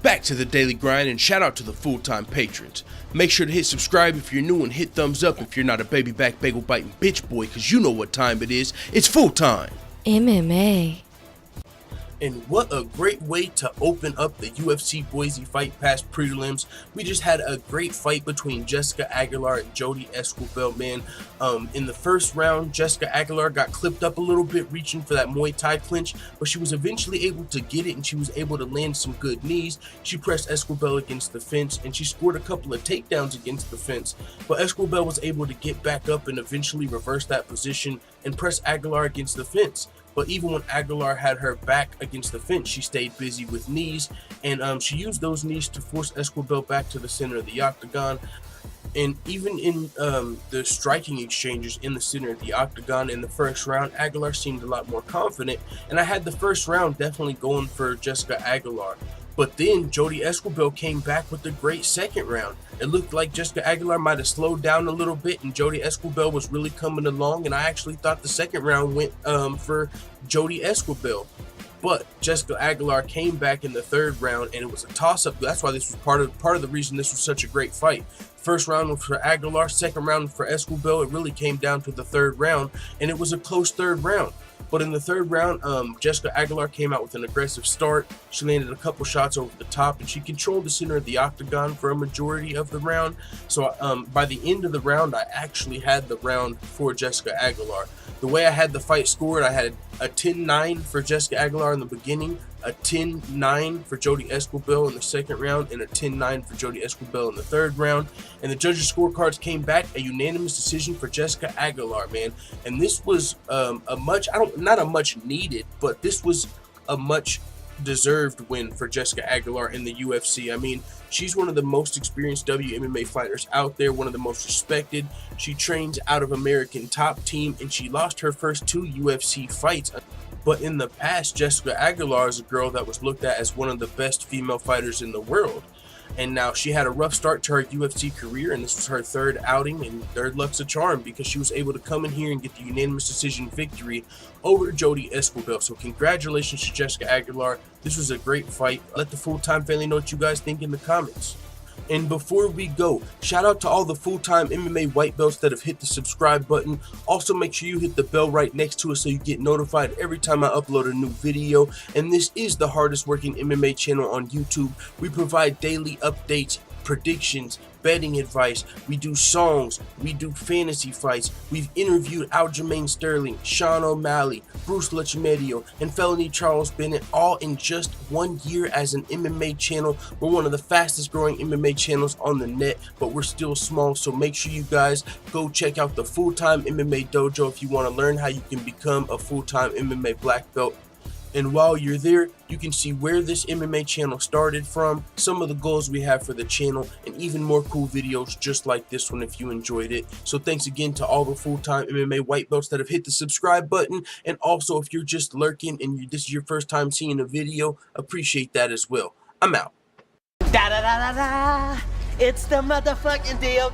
Back to the daily grind, and shout out to the full-time patrons. Make sure to hit subscribe if you're new and hit thumbs up if you're not a baby back bagel biting bitch boy, cause you know what time it is. It's full time. MMA. And what a great way to open up the UFC Boise Fight Pass prelims. We just had a great fight between Jessica Aguilar and Jodie Esquibel, man. In the first round, Jessica Aguilar got clipped up a little bit, reaching for that Muay Thai clinch, but she was eventually able to get it, and she was able to land some good knees. She pressed Esquibel against the fence, and she scored a couple of takedowns against the fence, but Esquibel was able to get back up and eventually reverse that position and press Aguilar against the fence. But even when Aguilar had her back against the fence, she stayed busy with knees, and she used those knees to force Esquibel back to the center of the octagon. And even in the striking exchanges in the center of the octagon in the first round, Aguilar seemed a lot more confident, and I had the first round definitely going for Jessica Aguilar. But then Jodie Esquibel came back with a great second round. It looked like Jessica Aguilar might have slowed down a little bit, and Jodie Esquibel was really coming along, and I actually thought the second round went for Jodie Esquibel. But Jessica Aguilar came back in the third round, and it was a toss-up. That's why this was part of the reason this was such a great fight. First round was for Aguilar, second round for Esquibel. It really came down to the third round, and it was a close third round. But in the third round, Jessica Aguilar came out with an aggressive start. She landed a couple shots over the top, and she controlled the center of the octagon for a majority of the round. So by the end of the round, I actually had the round for Jessica Aguilar. The way I had the fight scored, I had a 10-9 for Jessica Aguilar in the beginning, a 10-9 for Jodie Esquibel in the second round, and a 10-9 for Jodie Esquibel in the third round. And the judges' scorecards came back a unanimous decision for Jessica Aguilar, man. And this was not a much needed, but this was a much deserved win for Jessica Aguilar in the UFC. I mean, she's one of the most experienced WMMA fighters out there, one of the most respected. She trains out of American Top Team, and she lost her first 2 UFC fights. But in the past, Jessica Aguilar is a girl that was looked at as one of the best female fighters in the world. And now she had a rough start to her UFC career, and this was her third outing, and third luck's a charm because she was able to come in here and get the unanimous decision victory over Jodie Esquibel. So congratulations to Jessica Aguilar. This was a great fight. Let the full-time family know what you guys think in the comments. And before we go, shout out to all the full-time MMA white belts that have hit the subscribe button. Also, make sure you hit the bell right next to it so you get notified every time I upload a new video. And this is the hardest working MMA channel on YouTube. We provide daily updates, predictions, betting advice. We do songs, we do fantasy fights. We've interviewed Aljamain Sterling, Sean O'Malley, Bruce Lachmedio, and Felony Charles Bennett, all in just 1 year as an MMA channel. We're one of the fastest growing MMA channels on the net, but we're still small, so make sure you guys go check out the Full-Time MMA Dojo if you want to learn how you can become a full-time MMA black belt. And while you're there, you can see where this MMA channel started from, some of the goals we have for the channel, and even more cool videos just like this one if you enjoyed it. So thanks again to all the full-time MMA white belts that have hit the subscribe button. And also, if you're just lurking and this is your first time seeing a video, appreciate that as well. I'm out. Da da da da da. It's the motherfucking DOG.